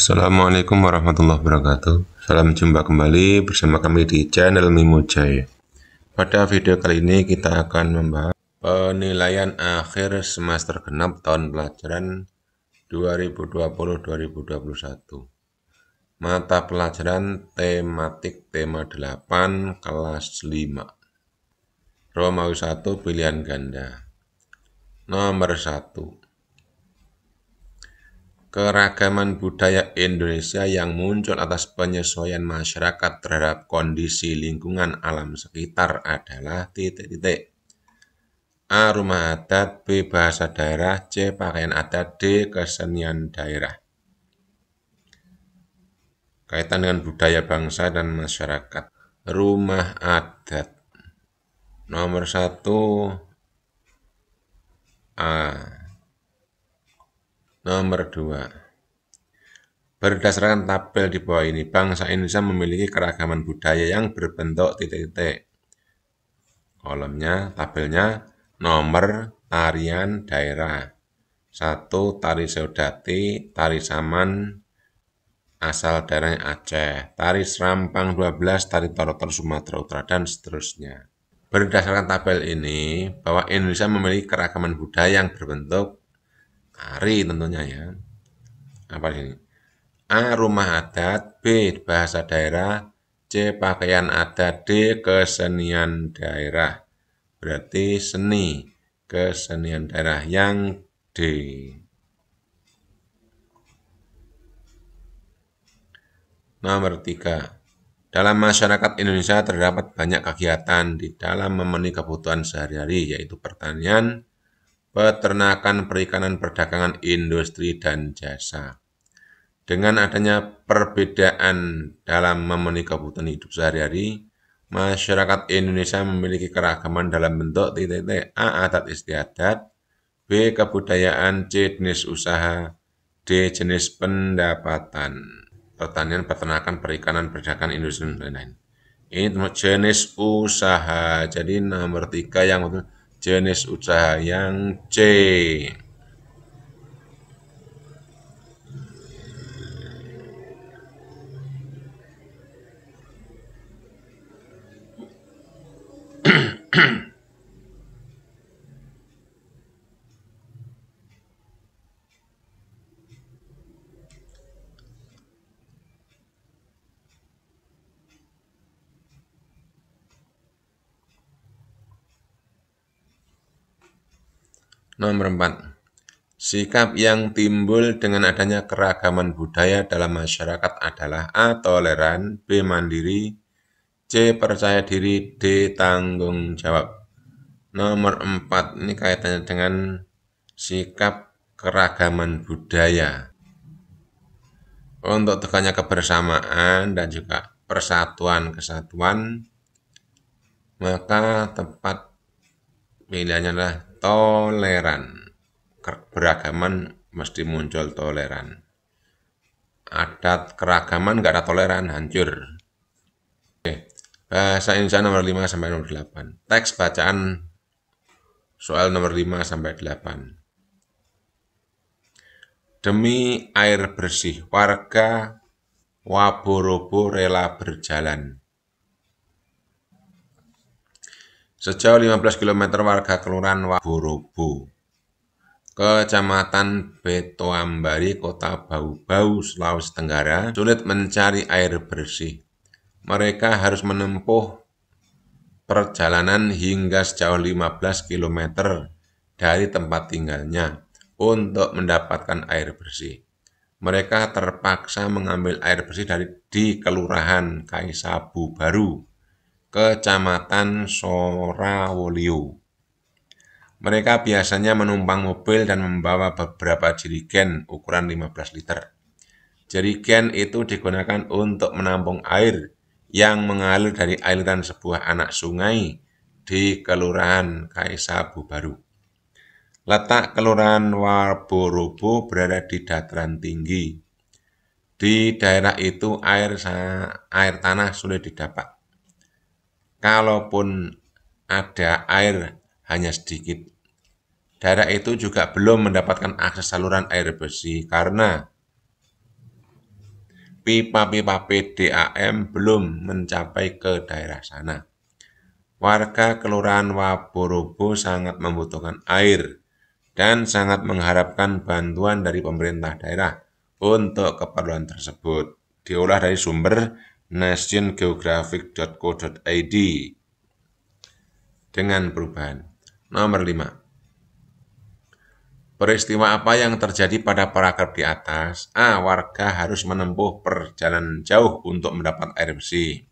Assalamualaikum warahmatullahi wabarakatuh. Salam jumpa kembali bersama kami di channel Mimo Jaya. Pada video kali ini kita akan membahas penilaian akhir semester genap tahun pelajaran 2020-2021. Mata pelajaran tematik tema 8 kelas 5. Romawi 1 pilihan ganda. Nomor 1. Keragaman budaya Indonesia yang muncul atas penyesuaian masyarakat terhadap kondisi lingkungan alam sekitar adalah A. Rumah adat, B. Bahasa daerah, C. Pakaian adat, D. Kesenian daerah. Kaitan dengan budaya bangsa dan masyarakat. Rumah adat. Nomor 1 A. Nomor 2. Berdasarkan tabel di bawah ini, bangsa Indonesia memiliki keragaman budaya yang berbentuk Kolomnya, tabelnya, nomor tarian daerah. 1. Tari Seudati, tari Saman, asal daerahnya Aceh. Tari Serampang 12, tari Tortor Sumatera Utara, dan seterusnya. Berdasarkan tabel ini, bahwa Indonesia memiliki keragaman budaya yang berbentuk tari tentunya ya. Apa ini? A. Rumah adat, B. Bahasa daerah, C. Pakaian adat, D. Kesenian daerah. Berarti seni kesenian daerah yang D. Nomor 3. Dalam masyarakat Indonesia terdapat banyak kegiatan di dalam memenuhi kebutuhan sehari-hari, yaitu pertanian, peternakan, perikanan, perdagangan, industri, dan jasa. Dengan adanya perbedaan dalam memenuhi kebutuhan hidup sehari-hari, masyarakat Indonesia memiliki keragaman dalam bentuk A. Adat istiadat, B. Kebudayaan, C. Jenis usaha, D. Jenis pendapatan. Pertanian, peternakan, perikanan, perdagangan, industri, dan lain-lain. Ini jenis usaha. Jadi nomor 3 yang jenis usaha yang C. Nomor 4. Sikap yang timbul dengan adanya keragaman budaya dalam masyarakat adalah A. Toleran, B. Mandiri, C. Percaya diri, D. Tanggung jawab. Nomor 4 ini kaitannya dengan sikap keragaman budaya. Untuk tegaknya kebersamaan dan juga persatuan kesatuan, maka tepat pilihannya adalah toleran. Beragaman mesti muncul toleran. Adat keragaman nggak ada toleran, hancur. Oke. Bahasa Indonesia nomor 5 sampai nomor 8. Teks bacaan soal nomor 5 sampai 8. Demi air bersih, warga Waborobo rela berjalan. Sejauh 15 km warga Kelurahan Waborobo, Kecamatan Betoambari, Kota Bau-Bau, Sulawesi Tenggara, sulit mencari air bersih. Mereka harus menempuh perjalanan hingga sejauh 15 km dari tempat tinggalnya untuk mendapatkan air bersih. Mereka terpaksa mengambil air bersih di Kelurahan Kaisabu Baru, Kecamatan Sorawolio. Mereka biasanya menumpang mobil dan membawa beberapa jerigen ukuran 15 liter. Jerigen itu digunakan untuk menampung air yang mengalir dari aliran sebuah anak sungai di Kelurahan Kaisabu Baru. Letak Kelurahan Waborobo berada di dataran tinggi. Di daerah itu air tanah sulit didapat. Kalaupun ada air hanya sedikit. Daerah itu juga belum mendapatkan akses saluran air bersih karena pipa-pipa PDAM belum mencapai ke daerah sana. Warga Kelurahan Waborobo sangat membutuhkan air dan sangat mengharapkan bantuan dari pemerintah daerah untuk keperluan tersebut. Diolah dari sumber nationgeographic.co.id dengan perubahan. Nomor 5. Peristiwa apa yang terjadi pada paragraf di atas? A. Warga harus menempuh perjalanan jauh untuk mendapat air bersih.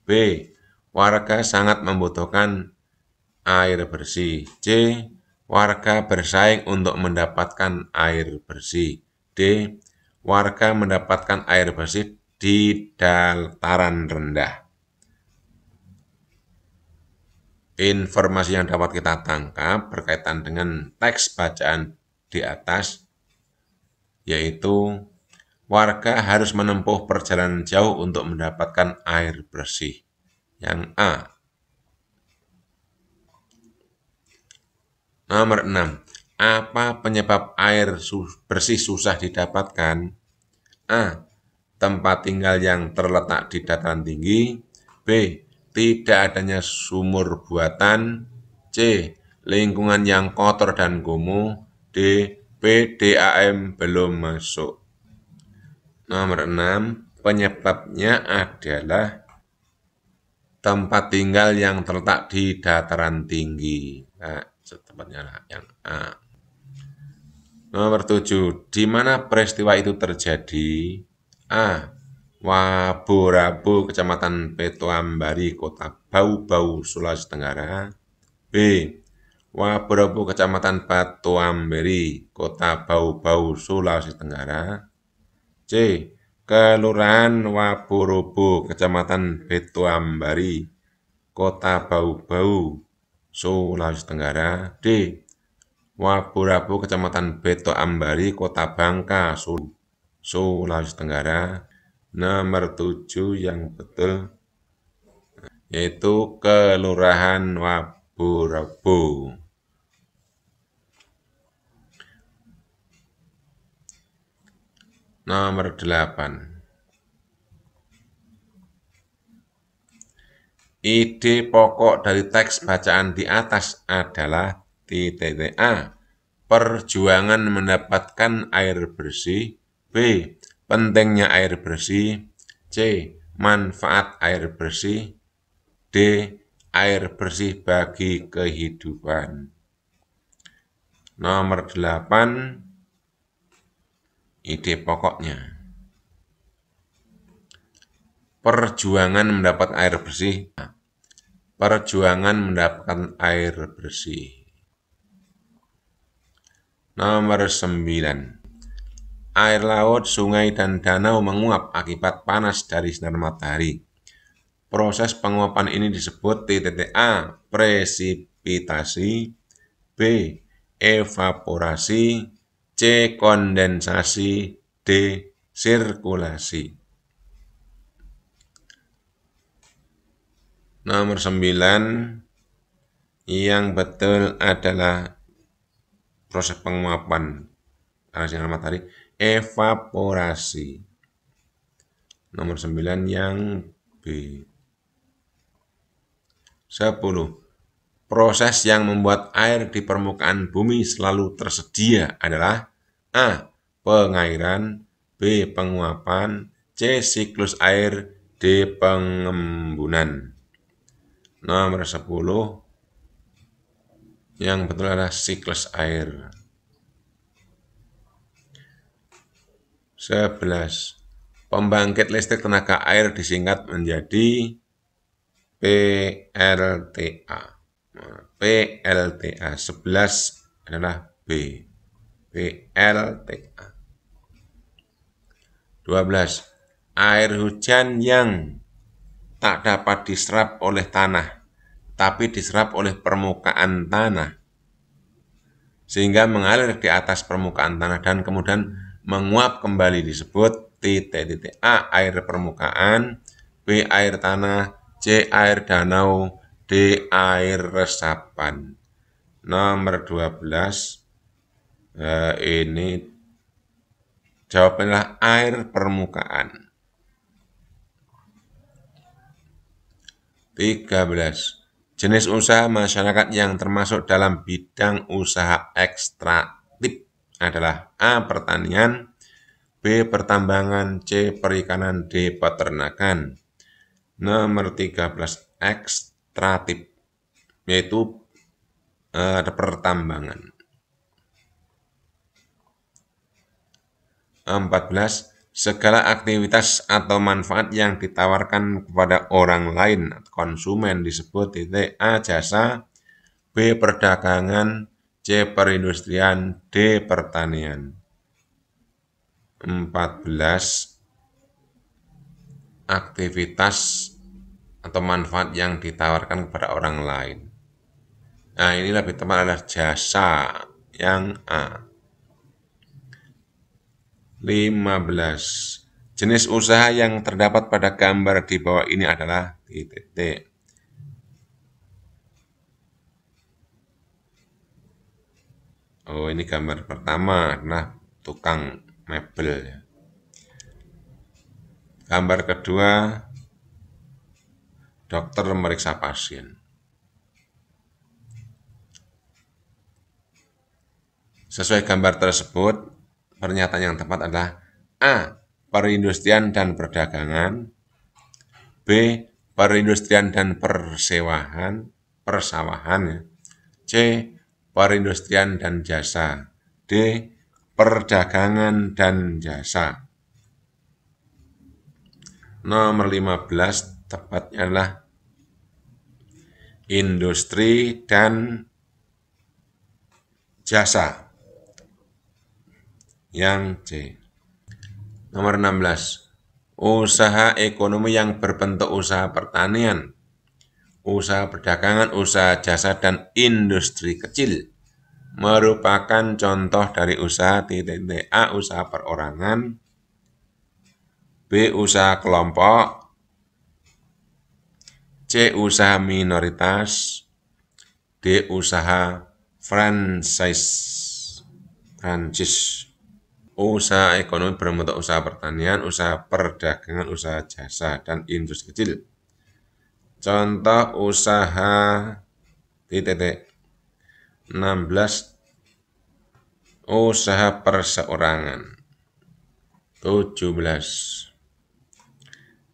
B. Warga sangat membutuhkan air bersih. C. Warga bersaing untuk mendapatkan air bersih. D. Warga mendapatkan air bersih di dataran rendah. Informasi yang dapat kita tangkap berkaitan dengan teks bacaan di atas, yaitu warga harus menempuh perjalanan jauh untuk mendapatkan air bersih. Yang A. Nomor 6. Apa penyebab air bersih susah didapatkan? A. Tempat tinggal yang terletak di dataran tinggi. B. Tidak adanya sumur buatan. C. Lingkungan yang kotor dan kumuh. D. PDAM belum masuk. Nomor 6. Penyebabnya adalah tempat tinggal yang terletak di dataran tinggi. Nah, tepatnya yang A. Nomor 7. Di mana peristiwa itu terjadi? A. Waborobo, Kecamatan Petoambari, Kota Bau-Bau, Sulawesi Tenggara. B. Waborobo, Kecamatan Petoambari, Kota Bau-Bau, Sulawesi Tenggara. C. Kelurahan Waborobo, Kecamatan Petoambari, Kota Bau-Bau, Sulawesi Tenggara. D. Waborobo, Kecamatan Petoambari, Kota Bangka, Sulawesi Tenggara. Nomor 7 yang betul yaitu Kelurahan Waborobo. Nomor 8. Ide pokok dari teks bacaan di atas adalah A. Perjuangan mendapatkan air bersih. B. Pentingnya air bersih. C. Manfaat air bersih. D. Air bersih bagi kehidupan. Nomor 8. Ide pokoknya. Perjuangan mendapat air bersih. Perjuangan mendapatkan air bersih. Nomor 9. Air laut, sungai, dan danau menguap akibat panas dari sinar matahari. Proses penguapan ini disebut A. Presipitasi. B. Evaporasi. C. Kondensasi. D. Sirkulasi. Nomor 9. Yang betul adalah proses penguapan sinar matahari. Evaporasi. Nomor 9 yang B. 10. Proses yang membuat air di permukaan bumi selalu tersedia adalah A. Pengairan. B. Penguapan. C. Siklus air. D. Pengembunan. Nomor 10. Yang betul adalah siklus air. 11. Pembangkit listrik tenaga air disingkat menjadi PLTA. PLTA 11 adalah B. PLTA. 12. Air hujan yang tak dapat diserap oleh tanah, tapi diserap oleh permukaan tanah, sehingga mengalir di atas permukaan tanah dan kemudian menguap kembali disebut A. Air permukaan. B. Air tanah. C. Air danau. D. Air resapan. Nomor 12. Ini jawabannya air permukaan. 13. Jenis usaha masyarakat yang termasuk dalam bidang usaha ekstraktif adalah A. Pertanian, B. Pertambangan, C. Perikanan, D. Peternakan. Nomor 13. Ekstraktif, yaitu pertambangan. 14. Segala aktivitas atau manfaat yang ditawarkan kepada orang lain konsumen disebut A. Jasa, B. Perdagangan, C. Perindustrian, D. Pertanian. 14. Aktivitas atau manfaat yang ditawarkan kepada orang lain. Nah, ini lebih tepat adalah jasa, yang A. 15. Jenis usaha yang terdapat pada gambar di bawah ini adalah titik. Oh, ini gambar pertama adalah tukang mebel ya. Gambar kedua, dokter memeriksa pasien. Sesuai gambar tersebut, pernyataan yang tepat adalah A. Perindustrian dan perdagangan, B. Perindustrian dan persawahan, C. Perindustrian dan jasa, D. Perdagangan dan jasa. Nomor 15 tepatnya adalah industri dan jasa, yang C. Nomor 16. Usaha ekonomi yang berbentuk usaha pertanian, usaha perdagangan, usaha jasa, dan industri kecil merupakan contoh dari usaha A. Usaha perorangan, B. Usaha kelompok, C. Usaha minoritas, D. Usaha franchise. Usaha ekonomi berbentuk usaha pertanian, usaha perdagangan, usaha jasa, dan industri kecil. Contoh usaha 16. Usaha perseorangan. 17.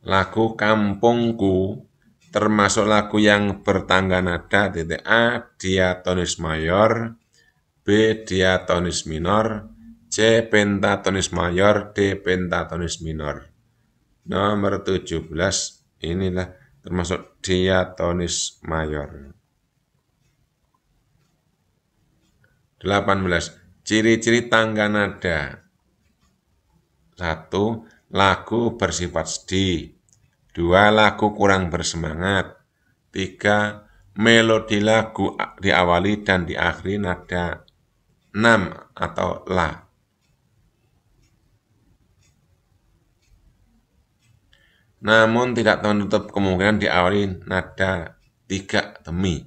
Lagu Kampungku termasuk lagu yang bertangga nada A. Diatonis mayor, B. diatonis minor, C. pentatonis mayor, D. pentatonis minor. Nomor 17 inilah termasuk diatonis mayor. 18. Ciri-ciri tangga nada. 1. Lagu bersifat sedih. 2. Lagu kurang bersemangat. 3. Melodi lagu diawali dan diakhiri nada 6 atau La. Namun tidak menutup kemungkinan diawali nada 3 demi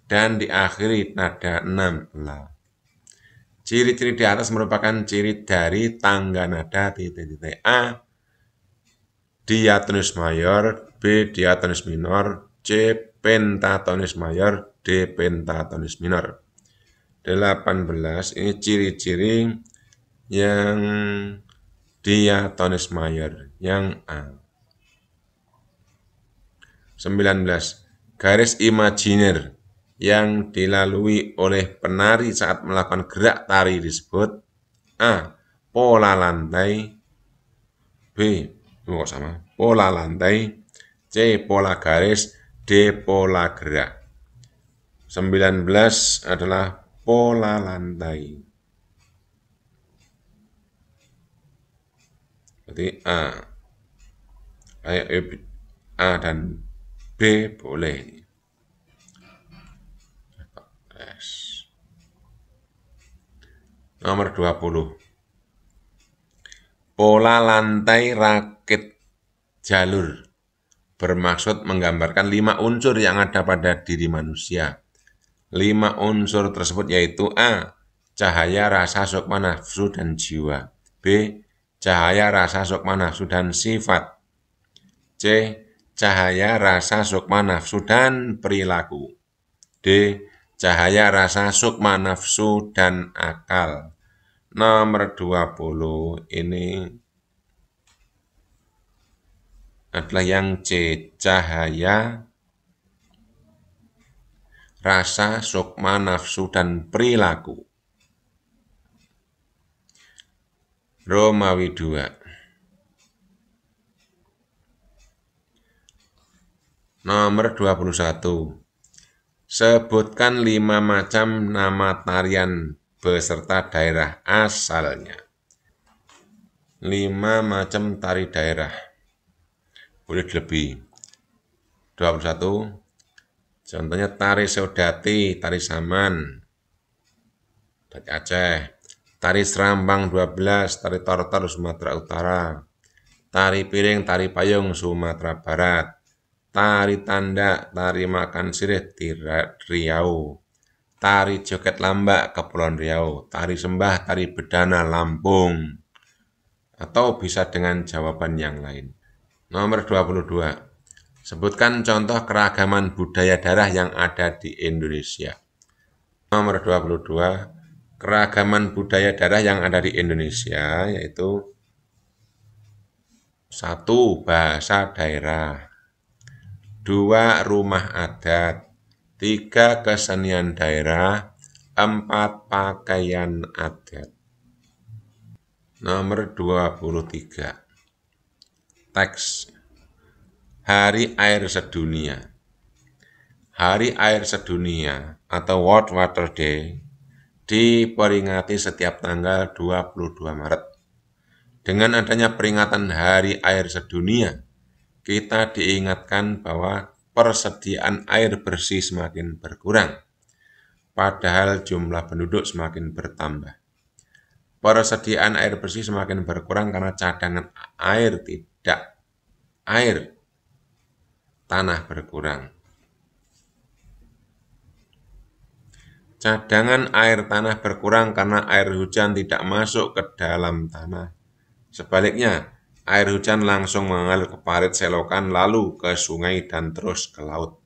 dan diakhiri nada 6 La. Ciri-ciri di atas merupakan ciri dari tangga nada A. Diatonis mayor, B. diatonis minor, C. pentatonis mayor, D. pentatonis minor. 18. Ini ciri-ciri yang diatonis mayor, yang A. 19. Garis imajiner yang dilalui oleh penari saat melakukan gerak tari disebut A. Pola lantai, B. Pola lantai, C. Pola garis, D. Pola gerak. 19 adalah pola lantai. Berarti A dan B boleh. Nomor 20. Pola lantai rakit jalur bermaksud menggambarkan 5 unsur yang ada pada diri manusia. 5 unsur tersebut yaitu A. Cahaya, rasa, sukma, nafsu, dan jiwa. B. Cahaya, rasa, sukma, nafsu, dan sifat. C. cahaya, rasa, sukma, nafsu, dan perilaku. D. Cahaya, rasa, sukma, nafsu, dan akal. Nomor 20 ini adalah yang C. Cahaya, rasa, sukma, nafsu, dan perilaku. Romawi 2. Nomor 21. Sebutkan 5 macam nama tarian beserta daerah asalnya. 5 macam tari daerah. Boleh lebih. 21. Contohnya tari Saudati, tari Saman, dari Aceh. Tari Serambang 12, tari Tortor, Sumatera Utara. Tari Piring, tari Payung, Sumatera Barat. Tari Tanda, tari Makan Sirih di Riau. Tari Joget Lambak, Kepulauan Riau. Tari Sembah, tari Bedana, Lampung. Atau bisa dengan jawaban yang lain. Nomor 22. Sebutkan contoh keragaman budaya daerah yang ada di Indonesia. Nomor 22. Keragaman budaya daerah yang ada di Indonesia yaitu 1. Bahasa daerah. 2. Rumah adat. 3. Kesenian daerah. 4. Pakaian adat. Nomor 23. Teks. Hari Air Sedunia. Hari Air Sedunia atau World Water Day diperingati setiap tanggal 22 Maret. Dengan adanya peringatan Hari Air Sedunia, kita diingatkan bahwa persediaan air bersih semakin berkurang, padahal jumlah penduduk semakin bertambah. Persediaan air bersih semakin berkurang karena cadangan air tanah berkurang. Cadangan air tanah berkurang karena air hujan tidak masuk ke dalam tanah. Sebaliknya, air hujan langsung mengalir ke parit selokan lalu ke sungai dan terus ke laut.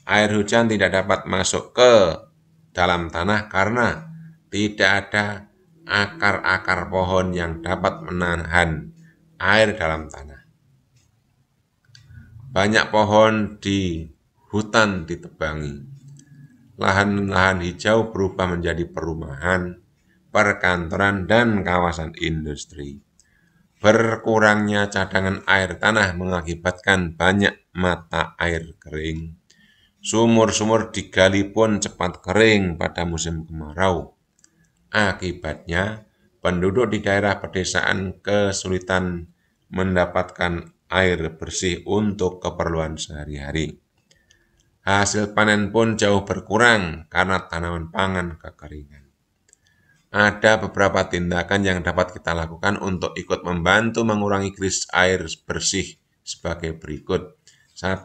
Air hujan tidak dapat masuk ke dalam tanah karena tidak ada akar-akar pohon yang dapat menahan air dalam tanah. Banyak pohon di hutan ditebangi. Lahan-lahan hijau berubah menjadi perumahan, perkantoran, dan kawasan industri. Berkurangnya cadangan air tanah mengakibatkan banyak mata air kering. Sumur-sumur digali pun cepat kering pada musim kemarau. Akibatnya, penduduk di daerah pedesaan kesulitan mendapatkan air bersih untuk keperluan sehari-hari. Hasil panen pun jauh berkurang karena tanaman pangan kekeringan. Ada beberapa tindakan yang dapat kita lakukan untuk ikut membantu mengurangi krisis air bersih sebagai berikut. 1.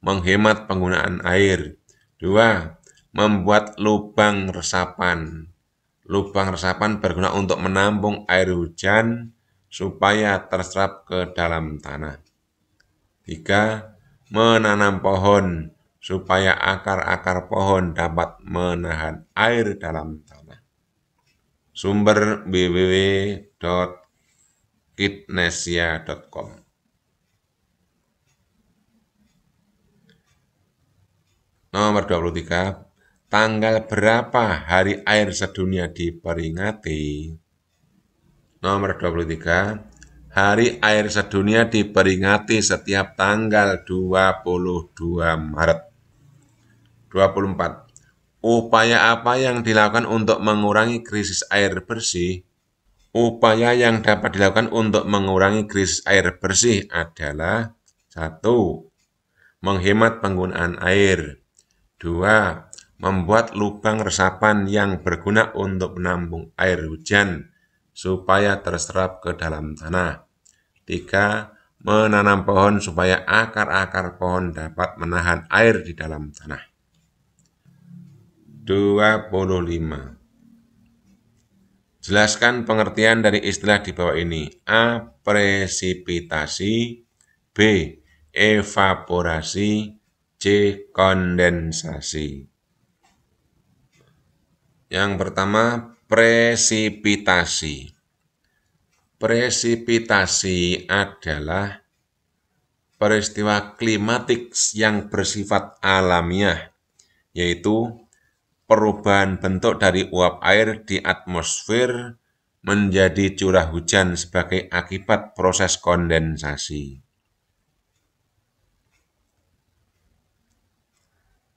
Menghemat penggunaan air. 2. Membuat lubang resapan. Lubang resapan berguna untuk menampung air hujan supaya terserap ke dalam tanah. 3. Menanam pohon supaya akar-akar pohon dapat menahan air dalam tanah. Sumber www.kidnesia.com. Nomor 23. Tanggal berapa Hari Air Sedunia diperingati? Nomor 23. Hari Air Sedunia diperingati setiap tanggal 22 Maret. 24. Upaya apa yang dilakukan untuk mengurangi krisis air bersih? Upaya yang dapat dilakukan untuk mengurangi krisis air bersih adalah 1. Menghemat penggunaan air. 2. Membuat lubang resapan yang berguna untuk menampung air hujan supaya terserap ke dalam tanah. 3. Menanam pohon supaya akar-akar pohon dapat menahan air di dalam tanah. 25. Jelaskan pengertian dari istilah di bawah ini. A. Presipitasi. B. evaporasi, C. Kondensasi. Yang pertama, presipitasi. Presipitasi adalah peristiwa klimatik yang bersifat alamiah, yaitu perubahan bentuk dari uap air di atmosfer menjadi curah hujan sebagai akibat proses kondensasi.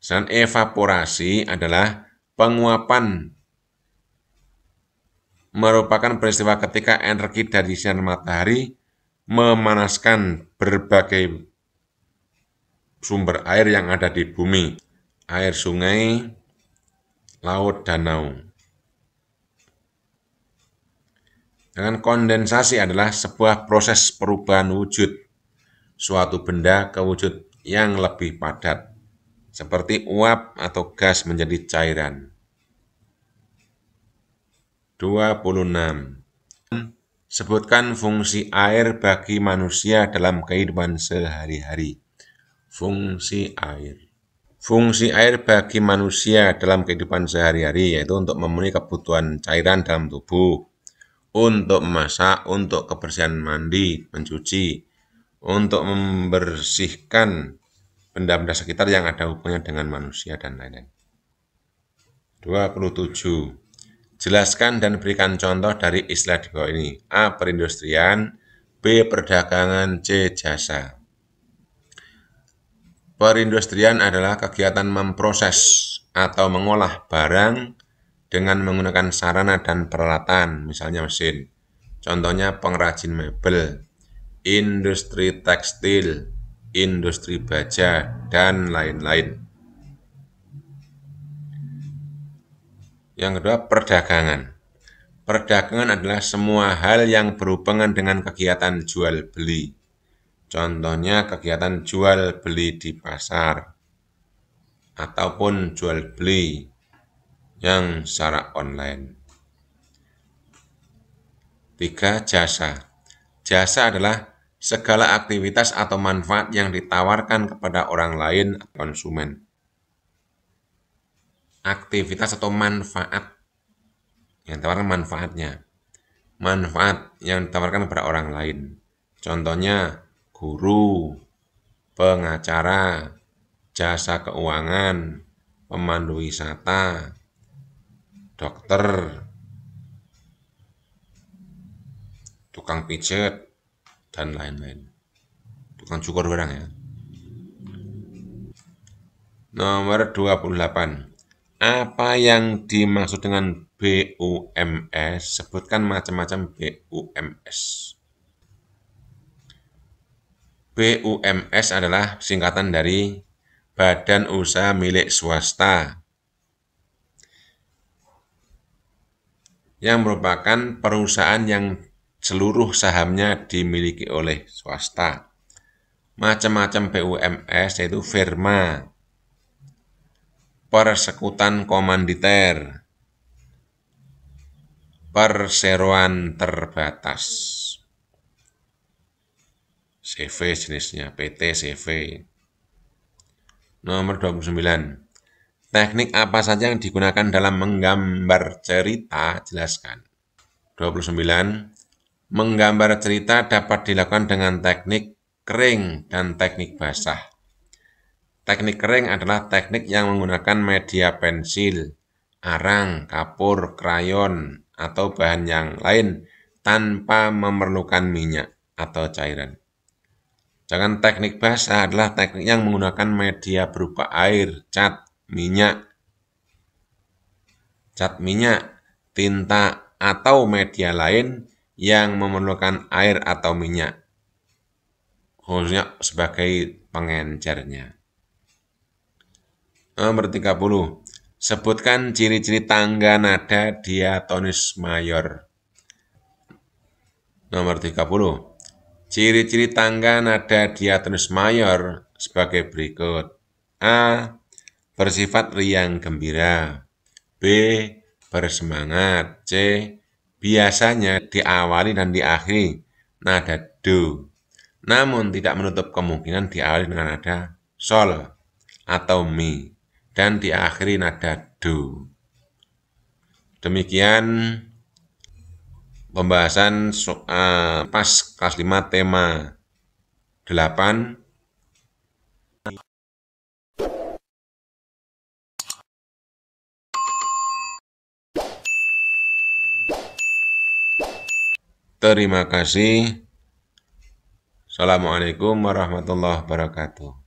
Dan evaporasi adalah penguapan, merupakan peristiwa ketika energi dari sinar matahari memanaskan berbagai sumber air yang ada di bumi, air sungai, laut, danau. Dengan kondensasi adalah sebuah proses perubahan wujud suatu benda ke wujud yang lebih padat, seperti uap atau gas menjadi cairan. 26. Sebutkan fungsi air bagi manusia dalam kehidupan sehari-hari. Fungsi air. Fungsi air bagi manusia dalam kehidupan sehari-hari yaitu untuk memenuhi kebutuhan cairan dalam tubuh, untuk memasak, untuk kebersihan mandi, mencuci, untuk membersihkan benda-benda sekitar yang ada hubungannya dengan manusia, dan lain-lain. 27. Jelaskan dan berikan contoh dari istilah di bawah ini. A. Perindustrian, B. Perdagangan, C. Jasa. Perindustrian adalah kegiatan memproses atau mengolah barang dengan menggunakan sarana dan peralatan, misalnya mesin. Contohnya pengrajin mebel, industri tekstil, industri baja, dan lain-lain. Yang kedua, perdagangan. Perdagangan adalah semua hal yang berhubungan dengan kegiatan jual-beli. Contohnya kegiatan jual-beli di pasar, ataupun jual-beli yang secara online. 3. Jasa. Jasa adalah segala aktivitas atau manfaat yang ditawarkan kepada orang lain atau konsumen. Aktivitas atau manfaat yang ditawarkan manfaatnya. Manfaat yang ditawarkan kepada orang lain. Contohnya guru, pengacara, jasa keuangan, pemandu wisata, dokter, tukang pijet, dan lain-lain. Tukang cukur barang ya. Nomor 28. Apa yang dimaksud dengan BUMS? Sebutkan macam-macam BUMS. BUMS adalah singkatan dari Badan Usaha Milik Swasta, yang merupakan perusahaan yang seluruh sahamnya dimiliki oleh swasta. Macam-macam BUMS yaitu firma, persekutuan komanditer, perseroan terbatas, CV jenisnya, PT CV. Nomor 29. Teknik apa saja yang digunakan dalam menggambar cerita? Jelaskan. 29. Menggambar cerita dapat dilakukan dengan teknik kering dan teknik basah. Teknik kering adalah teknik yang menggunakan media pensil, arang, kapur, krayon, atau bahan yang lain tanpa memerlukan minyak atau cairan. Sedangkan teknik basah adalah teknik yang menggunakan media berupa air, cat minyak, tinta, atau media lain yang memerlukan air atau minyak, khususnya sebagai pengencernya. Nomor 30. Sebutkan ciri-ciri tangga nada diatonis mayor. Nomor 30. Ciri-ciri tangga nada diatonis mayor sebagai berikut. A. Bersifat riang gembira. B. Bersemangat. C. Biasanya diawali dan diakhiri nada do. namun tidak menutup kemungkinan diawali dengan nada sol atau mi dan diakhiri nada do. Demikian pembahasan pas kelas 5 tema 8. Terima kasih. Assalamualaikum warahmatullahi wabarakatuh.